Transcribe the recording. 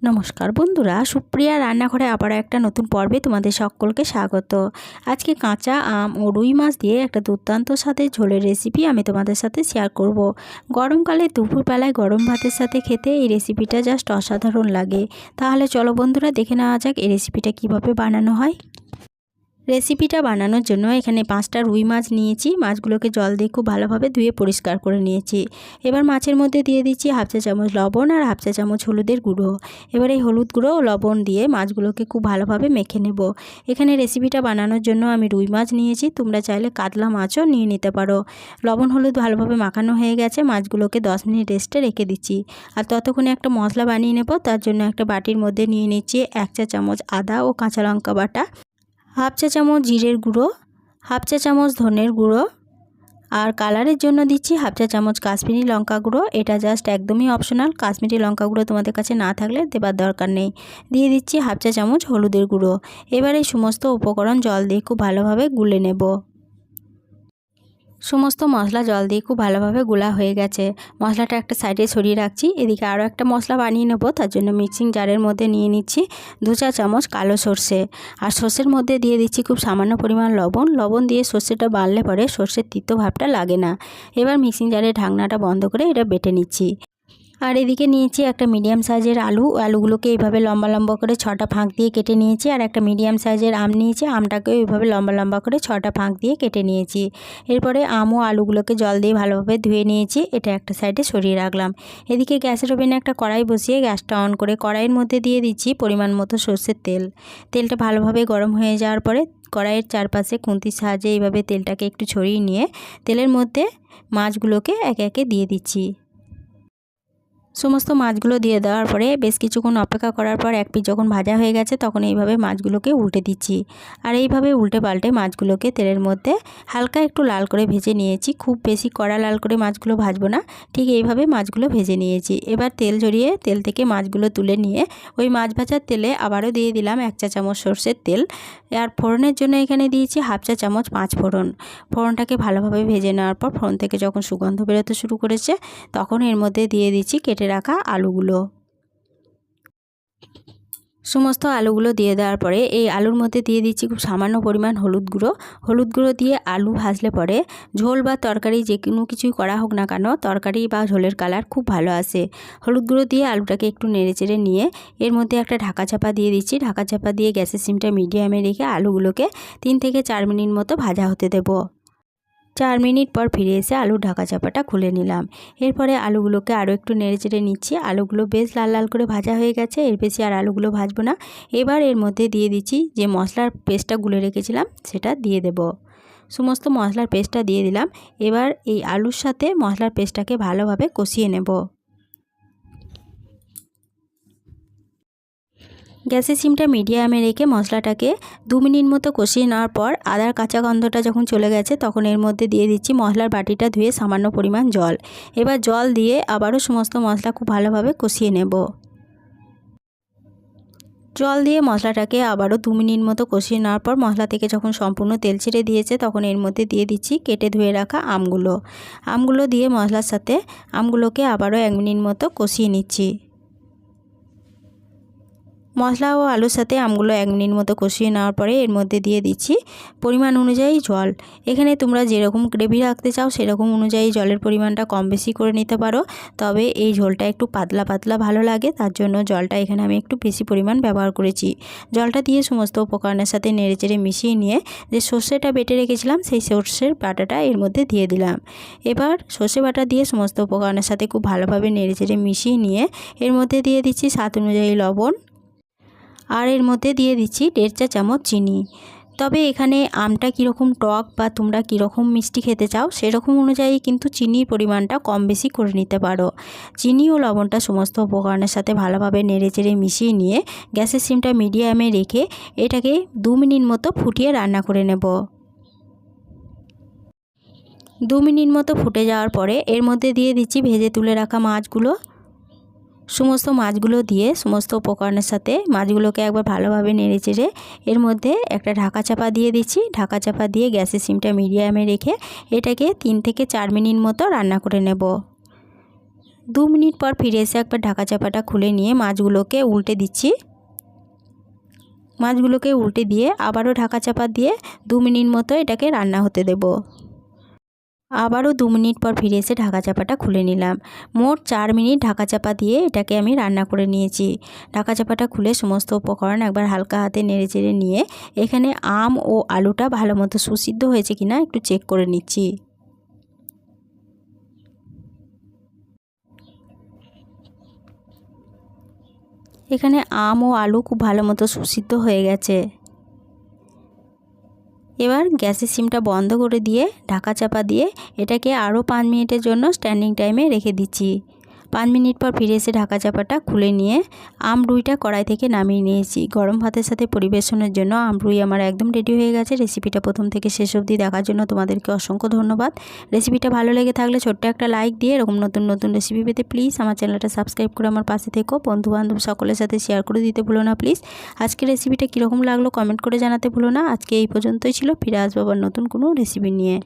নমস্কার বন্ধুরা, সুপ্রিয়া রান্নাঘরে আবার একটা নতুন পর্বে তোমাদের সকলকে স্বাগত। আজকে কাঁচা আম ও রুই মাছ দিয়ে একটা দুর্দান্ত স্বাদের ঝোলের রেসিপি আমি তোমাদের সাথে শেয়ার করব। গরমকালে দুপুরবেলায় গরম ভাতের সাথে খেতে এই রেসিপিটা জাস্ট অসাধারণ লাগে। তাহলে চলো বন্ধুরা, দেখে নেওয়া যাক এই রেসিপিটা কিভাবে বানানো হয়। রেসিপিটা বানানোর জন্য এখানে 5টা রুই মাছ নিয়েছি। মাছগুলোকে জল দিয়ে খুব ভালোভাবে ধুয়ে পরিষ্কার করে নিয়েছি। এবার মাছের মধ্যে দিয়ে দিচ্ছি হাফ চা চামচ লবণ আর হাফ চা চামচ হলুদের গুঁড়ো। এবার এই হলুদ গুঁড়ো ও লবণ দিয়ে মাছগুলোকে খুব ভালোভাবে মেখে নেব। এখানে রেসিপিটা বানানোর জন্য আমি রুই মাছ নিয়েছি, তোমরা চাইলে কাতলা মাছও নিয়ে নিতে পারো। লবণ হলুদ ভালোভাবে মাখানো হয়ে গেছে, মাছগুলোকে 10 মিনিট রেস্টে রেখে দিচ্ছি। আর ততক্ষণে একটা মশলা বানিয়ে নেব। তার জন্য একটা বাটির মধ্যে নিয়ে নিচ্ছি 1 চা চামচ আদা ও কাঁচা লঙ্কা বাটা, হাফ চা চামচ জিরের গুঁড়ো, হাফ চা চামচ ধনের গুঁড়ো, আর কালারের জন্য দিচ্ছি হাফ চা চামচ কাশ্মীরি লঙ্কা গুঁড়ো। এটা জাস্ট একদমই অপশনাল, কাশ্মীরি লঙ্কা গুঁড়ো তোমাদের কাছে না থাকলে দেবার দরকার নেই। দিয়ে দিচ্ছি হাফ চা চামচ হলুদের গুঁড়ো। এবার এই সমস্ত উপকরণ জল দিয়ে খুব ভালোভাবে গুলে নেব। সমস্ত মশলা জল দিয়ে খুব ভালোভাবে গুলা হয়ে গেছে। মশলাটা একটা সাইডে ছড়িয়ে রাখছি। এদিকে আরও একটা মশলা বানিয়ে নেব। তার জন্য মিক্সিং জারের মধ্যে নিয়ে নিচ্ছি 2 চা চামচ কালো সর্ষে, আর সর্ষের মধ্যে দিয়ে দিচ্ছি খুব সামান্য পরিমাণ লবণ। লবণ দিয়ে সর্ষেটা বাড়লে পরে সর্ষের তিতো ভাবটা লাগে না। এবার মিক্সিং জারের ঢাকনাটা বন্ধ করে এটা বেটে নিচ্ছি। আর এদিকে নিয়েছি একটা মিডিয়াম সাইজের আলুগুলোকে এইভাবে লম্বা লম্বা করে 6টা ফাঁক দিয়ে কেটে নিয়েছি। আর একটা মিডিয়াম সাইজের আম নিয়েছি, আমটাকেও এইভাবে লম্বা লম্বা করে 6টা ফাঁক দিয়ে কেটে নিয়েছি। এরপরে আম ও আলুগুলোকে জল দিয়ে ভালোভাবে ধুয়ে নিয়েছি, এটা একটা সাইডে সরিয়ে রাখলাম। এদিকে গ্যাসের ওভেনে একটা কড়াই বসিয়ে গ্যাসটা অন করে কড়াইয়ের মধ্যে দিয়ে দিচ্ছি পরিমাণ মতো সর্ষের তেল। তেলটা ভালোভাবে গরম হয়ে যাওয়ার পরে কড়াইয়ের চারপাশে খুন্তির সাহায্যে এইভাবে তেলটাকে একটু ছড়িয়ে নিয়ে তেলের মধ্যে মাছগুলোকে একে একে দিয়ে দিচ্ছি। সমস্ত মাছগুলো দিয়ে দেওয়ার পরে বেশ কিছুক্ষণ অপেক্ষা করার পর এক পিঠ যখন ভাজা হয়ে গেছে তখন এইভাবে মাছগুলোকে উল্টে দিচ্ছি। আর এইভাবে উল্টে পাল্টে মাছগুলোকে তেলের মধ্যে হালকা একটু লাল করে ভেজে নিয়েছি। খুব বেশি কড়া লাল করে মাছগুলো ভাজবো না, ঠিক এইভাবে মাছগুলো ভেজে নিয়েছি। এবার তেল ঝরিয়ে তেল থেকে মাছগুলো তুলে নিয়ে ওই মাছ ভাজার তেলে আবারও দিয়ে দিলাম 1 চা চামচ সর্ষের তেল। আর ফোড়নের জন্য এখানে দিয়েছি হাফ চা চামচ 5 ফোড়ন। ফোড়নটাকে ভালোভাবে ভেজে নেওয়ার পর ফোড়ন থেকে যখন সুগন্ধ বেরোতে শুরু করেছে তখন এর মধ্যে দিয়ে দিচ্ছি কেটে রাখা আলুগুলো। সমস্ত আলুগুলো দিয়ে দেওয়ার পরে এই আলুর মধ্যে দিয়ে দিচ্ছি খুব সামান্য পরিমাণ হলুদ গুঁড়ো। হলুদ গুঁড়ো দিয়ে আলু ভাজলে পরে ঝোল বা তরকারি যে কোনো কিছুই করা হোক না কেন, তরকারি বা ঝোলের কালার খুব ভালো আসে। হলুদ গুঁড়ো দিয়ে আলুটাকে একটু নেড়েচেড়ে নিয়ে এর মধ্যে একটা ঢাকা চাপা দিয়ে দিচ্ছি। ঢাকা চাপা দিয়ে গ্যাসের সিমটা মিডিয়ামে রেখে আলুগুলোকে 3 থেকে 4 মিনিট মতো ভাজা হতে দেবো। 4 মিনিট পর ফিরে এসে আলুর ঢাকা চাপাটা খুলে নিলাম। এরপরে আলুগুলোকে আরও একটু নেড়েচেড়ে নিচ্ছি। আলুগুলো বেশ লাল লাল করে ভাজা হয়ে গেছে, এর বেশি আর আলুগুলো ভাজবো না। এবার এর মধ্যে দিয়ে দিচ্ছি যে মশলার পেস্টটা গুলে রেখেছিলাম সেটা দিয়ে দেব। সমস্ত মশলার পেস্টটা দিয়ে দিলাম। এবার এই আলুর সাথে মশলার পেস্টটাকে ভালোভাবে কষিয়ে নেব। গ্যাসের সিমটা মিডিয়ামে রেখে মশলাটাকে 2 মিনিট মতো কষিয়ে নেওয়ার পর আদার কাঁচা গন্ধটা যখন চলে গেছে তখন এর মধ্যে দিয়ে দিচ্ছি মশলার বাটিটা ধুয়ে সামান্য পরিমাণ জল। এবার জল দিয়ে আবারও সমস্ত মশলা খুব ভালোভাবে কষিয়ে নেব। জল দিয়ে মশলাটাকে আবারও 2 মিনিট মতো কষিয়ে নেওয়ার পর মশলা থেকে যখন সম্পূর্ণ তেল ছেড়ে দিয়েছে তখন এর মধ্যে দিয়ে দিচ্ছি কেটে ধুয়ে রাখা আমগুলো দিয়ে মশলার সাথে আমগুলোকে আবারও 1 মিনিট মতো কষিয়ে নিচ্ছি। মশলা ও আলুর সাথে আমগুলো 1 মিনিট মতো কষিয়ে নেওয়ার পরে এর মধ্যে দিয়ে দিচ্ছি পরিমাণ অনুযায়ী জল। এখানে তোমরা যেরকম গ্রেভি রাখতে চাও সেরকম অনুযায়ী জলের পরিমাণটা কম বেশি করে নিতে পারো, তবে এই ঝোলটা একটু পাতলা পাতলা ভালো লাগে, তার জন্য জলটা এখানে আমি একটু বেশি পরিমাণ ব্যবহার করেছি। জলটা দিয়ে সমস্ত উপকরণের সাথে নেড়েচেড়ে মিশিয়ে নিয়ে যে সর্ষেটা বেটে রেখেছিলাম সেই সর্ষের বাটাটা এর মধ্যে দিয়ে দিলাম। এবার সর্ষে বাটা দিয়ে সমস্ত উপকরণের সাথে খুব ভালোভাবে নেড়েচেড়ে মিশিয়ে নিয়ে এর মধ্যে দিয়ে দিচ্ছি স্বাদ অনুযায়ী লবণ, আর এর মধ্যে দিয়ে দিচ্ছি 1.5 চা চামচ চিনি। তবে এখানে আমটা কীরকম টক বা তোমরা কীরকম মিষ্টি খেতে চাও সেরকম অনুযায়ী কিন্তু চিনির পরিমাণটা কম বেশি করে নিতে পারো। চিনি ও লবণটা সমস্ত উপকরণের সাথে ভালোভাবে নেড়েচেড়ে মিশিয়ে নিয়ে গ্যাসের সিমটা মিডিয়ামে রেখে এটাকে 2 মিনিট মতো ফুটিয়ে রান্না করে নেব। 2 মিনিট মতো ফুটে যাওয়ার পরে এর মধ্যে দিয়ে দিচ্ছি ভেজে তুলে রাখা মাছগুলো। সমস্ত মাছগুলো দিয়ে সমস্ত উপকরণের সাথে মাছগুলোকে একবার ভালোভাবে নেড়েচেড়ে এর মধ্যে একটা ঢাকা চাপা দিয়ে দিচ্ছি। ঢাকা চাপা দিয়ে গ্যাসের সিমটা মিডিয়ামে রেখে এটাকে 3 থেকে 4 মিনিট মতো রান্না করে নেব। 2 মিনিট পর ফিরে এসে একবার ঢাকা চাপাটা খুলে নিয়ে মাছগুলোকে উল্টে দিচ্ছি। মাছগুলোকে উল্টে দিয়ে আবারও ঢাকা চাপা দিয়ে 2 মিনিট মতো এটাকে রান্না হতে দেব। আবারও 2 মিনিট পর ফিরে এসে ঢাকা চাপাটা খুলে নিলাম। মোট 4 মিনিট ঢাকা চাপা দিয়ে এটাকে আমি রান্না করে নিয়েছি। ঢাকা চাপাটা খুলে সমস্ত উপকরণ একবার হালকা হাতে নেড়েচেড়ে নিয়ে এখানে আম ও আলুটা ভালো মতো সুসিদ্ধ হয়েছে কিনা একটু চেক করে নিচ্ছি। এখানে আম ও আলু খুব ভালো মতো সুসিদ্ধ হয়ে গেছে। এবার গ্যাসের সিমটা বন্ধ করে দিয়ে ঢাকা চাপা দিয়ে এটাকে আরও 5 মিনিটের জন্য স্ট্যান্ডিং টাইমে রেখে দিচ্ছি। 5 মিনিট পর ফিরে এসে ঢাকা চাপাটা খুলে নিয়ে আমরুইটা কড়াই থেকে নামিয়ে নিয়েছি। গরম ভাতের সাথে পরিবেশনের জন্য আমরুই আমার একদম রেডি হয়ে গেছে। রেসিপিটা প্রথম থেকে শেষ অবধি দেখার জন্য তোমাদেরকে অসংখ্য ধন্যবাদ। রেসিপিটা ভালো লেগে থাকলে ছোট্ট একটা লাইক দিয়ে এরকম নতুন নতুন রেসিপি পেতে প্লিজ আমার চ্যানেলটা সাবস্ক্রাইব করে আমার পাশে থেকো। বন্ধুবান্ধব সকলের সাথে শেয়ার করে দিতে ভুলো না প্লিজ। আজকে রেসিপিটা কীরকম লাগলো কমেন্ট করে জানাতে ভুলো না। আজকে এই পর্যন্তই ছিল, ফিরে আসবো আবার নতুন কোনো রেসিপি নিয়ে।